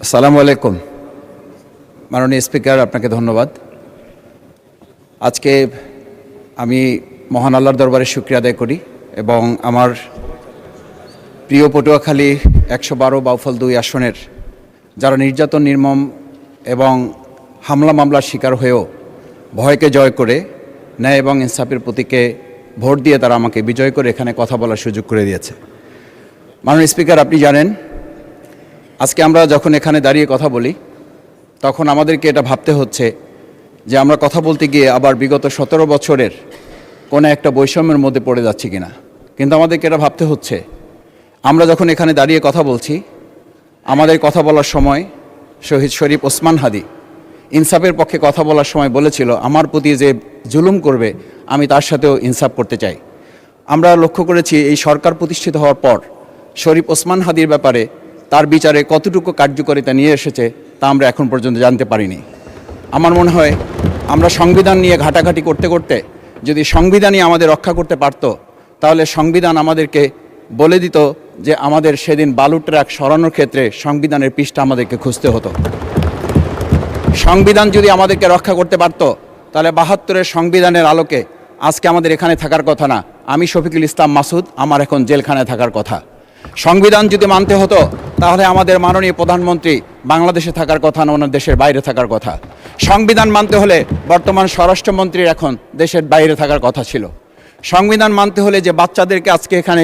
আসসালামু আলাইকুম। মাননীয় স্পিকার, আপনাকে ধন্যবাদ। আজকে আমি মহান আল্লাহর দরবারে শুকরিয়া আদায় করি এবং আমার প্রিয় পটুয়াখালী ১১২ বাউফল ২ আসনের যারা নির্যাতন, নির্মম এবং হামলা মামলার শিকার হয়েও ভয়কে জয় করে ন্যায় এবং ইনসাফের প্রতীকে ভোট দিয়ে তারা আমাকে বিজয় করে এখানে কথা বলার সুযোগ করে দিয়েছে। মাননীয় স্পিকার, আপনি জানেন আজকে আমরা যখন এখানে দাঁড়িয়ে কথা বলি তখন আমাদেরকে এটা ভাবতে হচ্ছে যে আমরা কথা বলতে গিয়ে আবার বিগত ১৭ বছরের কোনো একটা বৈষম্যের মধ্যে পড়ে যাচ্ছি কিনা। কিন্তু আমাদেরকে এটা ভাবতে হচ্ছে আমরা যখন এখানে দাঁড়িয়ে কথা বলছি, আমাদের কথা বলার সময় শহীদ শরীফ ওসমান হাদি ইনসাফের পক্ষে কথা বলার সময় বলেছিল, আমার প্রতি যে জুলুম করবে আমি তার সাথেও ইনসাফ করতে চাই। আমরা লক্ষ্য করেছি এই সরকার প্রতিষ্ঠিত হওয়ার পর শরীফ ওসমান হাদির ব্যাপারে তার বিচারে কতটুকু কার্যকারিতা নিয়ে এসেছে তা আমরা এখন পর্যন্ত জানতে পারিনি। আমার মনে হয় আমরা সংবিধান নিয়ে ঘাটাঘাটি করতে করতে যদি সংবিধানই আমাদের রক্ষা করতে পারত, তাহলে সংবিধান আমাদেরকে বলে দিত যে আমাদের সেদিন বালু ট্রাক সরানোর ক্ষেত্রে সংবিধানের পৃষ্ঠা আমাদেরকে খুঁজতে হতো। সংবিধান যদি আমাদেরকে রক্ষা করতে পারত, তাহলে ৭২-এর সংবিধানের আলোকে আজকে আমাদের এখানে থাকার কথা না। আমি শফিকুল ইসলাম মাসুদ, আমার এখন জেলখানায় থাকার কথা। সংবিধান যদি মানতে হতো, তাহলে আমাদের মাননীয় প্রধানমন্ত্রী বাংলাদেশে থাকার কথা না, ওনার দেশের বাইরে থাকার কথা। সংবিধান মানতে হলে বর্তমান স্বরাষ্ট্রমন্ত্রীর এখন দেশের বাইরে থাকার কথা ছিল। সংবিধান মানতে হলে যে বাচ্চাদেরকে আজকে এখানে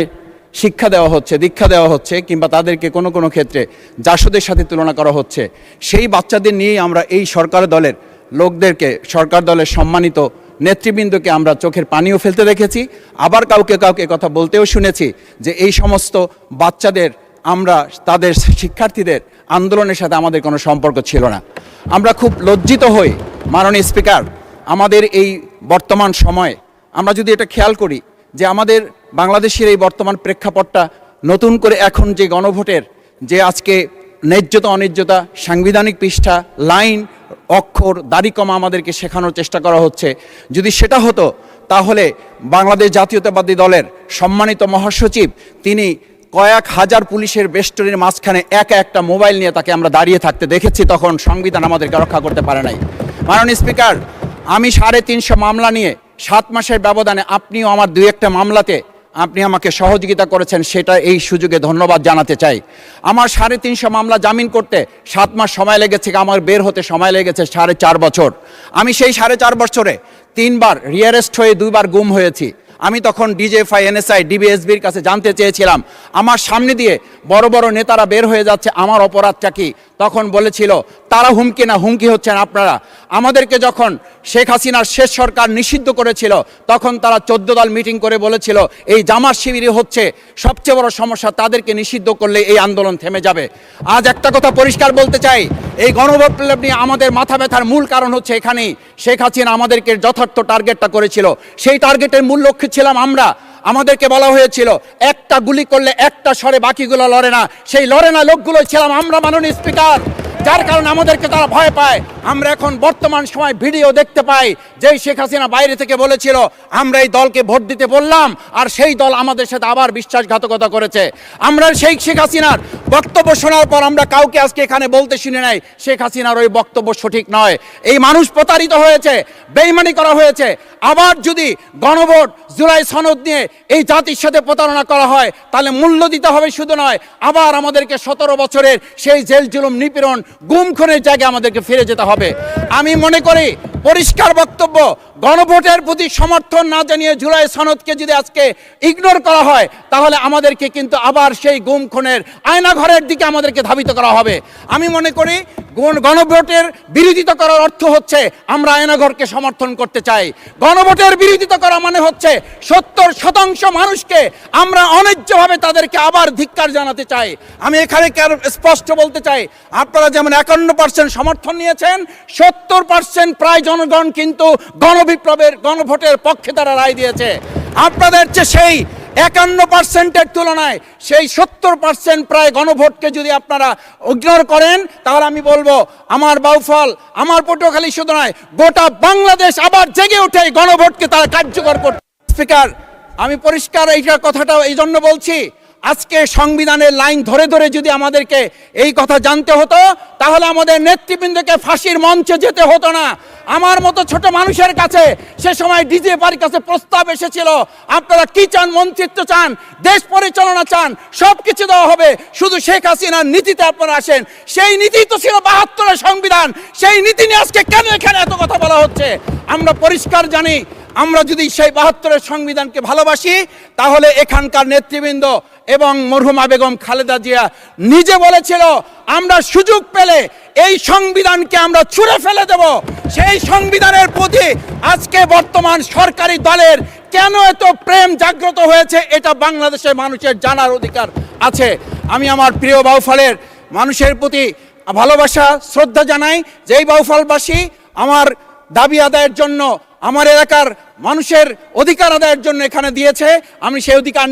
শিক্ষা দেওয়া হচ্ছে, দীক্ষা দেওয়া হচ্ছে, কিংবা তাদেরকে কোনো কোনো ক্ষেত্রে জাসদের সাথে তুলনা করা হচ্ছে, সেই বাচ্চাদের নিয়েই আমরা এই সরকার দলের লোকদেরকে, সরকার দলের সম্মানিত নেতৃবৃন্দকে আমরা চোখের পানিও ফেলতে দেখেছি। আবার কাউকে কাউকে কথা বলতেও শুনেছি যে এই সমস্ত বাচ্চাদের, আমরা তাদের শিক্ষার্থীদের আন্দোলনের সাথে আমাদের কোনো সম্পর্ক ছিল না। আমরা খুব লজ্জিত হই মাননীয় স্পিকার, আমাদের এই বর্তমান সময়ে আমরা যদি এটা খেয়াল করি যে আমাদের বাংলাদেশের এই বর্তমান প্রেক্ষাপটটা নতুন করে এখন যে গণভোটের যে আজকে ন্যায্যতা অন্যায্যতা, সাংবিধানিক পৃষ্ঠা, লাইন, অক্ষর, দাড়িকমা আমাদেরকে শেখানোর চেষ্টা করা হচ্ছে, যদি সেটা হতো তাহলে বাংলাদেশ জাতীয়তাবাদী দলের সম্মানিত মহাসচিব তিনি কয়েক হাজার পুলিশের বেষ্টনীর মাঝখানে একা একটা মোবাইল নিয়ে তাকে আমরা দাঁড়িয়ে থাকতে দেখেছি, তখন সংবিধান আমাদেরকে রক্ষা করতে পারে নাই। মাননীয় স্পিকার, আমি ৩৫০ মামলা নিয়ে ৭ মাসের ব্যবধানে, আপনিও আমার ২-১টা মামলাতে আপনি আমাকে সহযোগিতা করেছেন, সেটা এই সুযোগে ধন্যবাদ জানাতে চাই। আমার ৩৫০ মামলা জামিন করতে ৭ মাস সময় লেগেছে, আমার বের হতে সময় লেগেছে ৪.৫ বছর। আমি সেই ৪.৫ বছরে ৩বার রিয়ারেস্ট হয়ে ২বার গুম হয়েছি। আমি তখন ডিজিএফআই, এনএসআই, ডিবিএসবির কাছে জানতে চেয়েছিলাম, আমার সামনে দিয়ে বড় বড় নেতারা বের হয়ে যাচ্ছে, আমার অপরাধটা কি? তখন বলেছিল তারা হুমকি না, হুমকি হচ্ছেন আপনারা। আমাদেরকে যখন শেখ হাসিনার শেষ সরকার নিষিদ্ধ করেছিল, তখন তারা ১৪ দল মিটিং করে বলেছিল এই জামাত শিবিরই হচ্ছে সবচেয়ে বড় সমস্যা, তাদেরকে নিষিদ্ধ করলে এই আন্দোলন থেমে যাবে। আজ একটা কথা পরিষ্কার বলতে চাই, এই গণবিপ্লব নিয়ে আমাদের মাথা ব্যথার মূল কারণ হচ্ছে এখানেই। শেখ হাসিনা আমাদেরকে যথার্থ টার্গেটটা করেছিল, সেই টার্গেটের মূল লক্ষ্য ছিলাম আমরা। আমাদেরকে বলা হয়েছিল একটা গুলি করলে একটা সরে বাকিগুলো লড়ে না, সেই লড়ে না লোকগুলো ছিলাম আমরা মাননীয় স্পিকার, যার কারণে আমাদেরকে তারা ভয় পায়। আমরা এখন বর্তমান সময় ভিডিও দেখতে পাই যেই শেখ হাসিনা বাইরে থেকে বলেছিল আমরা এই দলকে ভোট দিতে বললাম, আর সেই দল আমাদের সাথে আবার বিশ্বাসঘাতকতা করেছে। আমরা সেই শেখ হাসিনার বক্তব্য শোনার পর আমরা কাউকে আজকে এখানে বলতে শুনি নাই শেখ হাসিনার ওই বক্তব্য সঠিক নয়। এই মানুষ প্রতারিত হয়েছে, বেইমানি করা হয়েছে। আবার যদি গণভোট, জুলাই সনদ নিয়ে এই জাতির সাথে প্রতারণা করা হয়, তাহলে মূল্য দিতে হবে শুধু নয়, আবার আমাদেরকে ১৭ বছরের সেই জেল জুলুম, নিপীড়ন, গুম খুনের জায়গায় আমাদেরকে ফিরে যেতে হবে। আমি মনে করি পরিষ্কার বক্তব্য, গণভোটের প্রতি সমর্থন না জানিয়ে জুলাই সনদকে যদি আজকে ইগনোর করা হয়, তাহলে আমাদেরকে কিন্তু আবার সেই গুম খুনের আয়নাঘরের দিকে আমাদেরকে ধাবিত করা হবে। আমি মনে করি গণভোটের বিরোধিতা করার অর্থ হচ্ছে আমরা আয়নাঘরকে সমর্থন করতে চাই। গণভোটের বিরোধিতা করা মানে হচ্ছে ৭০% মানুষকে আমরা অন্যায্যভাবে তাদেরকে আবার ধিক্কার জানাতে চাই। আমি এখানে স্পষ্ট বলতে চাই, আপনারা যেমন ৫১% সমর্থন নিয়েছেন, ৭০% প্রায় জনগণ কিন্তু গণবিপ্লবের, গণভোটের পক্ষে তারা রায় দিয়েছে। আপনাদের চেয়ে সেই ৫১%-এর তুলনায় সেই ৭০% প্রায় গণভোটকে যদি আপনারা ইগনোর করেন, তাহলে আমি বলবো আমার বাউফল, আমার পটুয়াখালী শুধু নয়, গোটা বাংলাদেশ আবার জেগে ওঠে গণভোটকে তারা কার্যকর করতে। স্পিকার, আমি পরিষ্কার এইটা কথাটা এই জন্য বলছি, আজকে সংবিধানের লাইন ধরে ধরে যদি আমাদেরকে এই কথা জানতে হতো, তাহলে আমাদের নেতৃবৃন্দকে ফাঁসির মঞ্চে যেতে হতো না। আমার মতো ছোট মানুষের কাছে সে সময় ডিজিএফআইয়ের কাছে প্রস্তাব এসেছিল, আপনারা কি চান, মন্ত্রিত্ব চান, দেশ পরিচালনা চান, সব কিছু দেওয়া হবে, শুধু শেখ হাসিনার নীতিতে আপনারা আসেন। সেই নীতি তো ছিল ৭২-এর সংবিধান, সেই নীতি নিয়ে আজকে কেন এখানে এত কথা বলা হচ্ছে? আমরা পরিষ্কার জানি, আমরা যদি সেই ৭২-এর সংবিধানকে ভালোবাসি, তাহলে এখানকার নেতৃবৃন্দ এবং মরহুমা বেগম খালেদা জিয়া নিজে বলেছিল, আমরা সুযোগ পেলে এই সংবিধানকে আমরা ছুঁড়ে ফেলে দেব। সেই সংবিধানের প্রতি আজকে বর্তমান সরকারি দলের কেন এত প্রেম জাগ্রত হয়েছে, এটা বাংলাদেশের মানুষের জানার অধিকার আছে। আমি আমার প্রিয় বাউফলের মানুষের প্রতি ভালোবাসা শ্রদ্ধা জানাই, যেই বাউফলবাসী আমার দাবি আদায়ের জন্য, আমার এলাকার মানুষের অধিকার আদায়ের জন্য এখানে দিয়েছে, আমি সেই অধিকার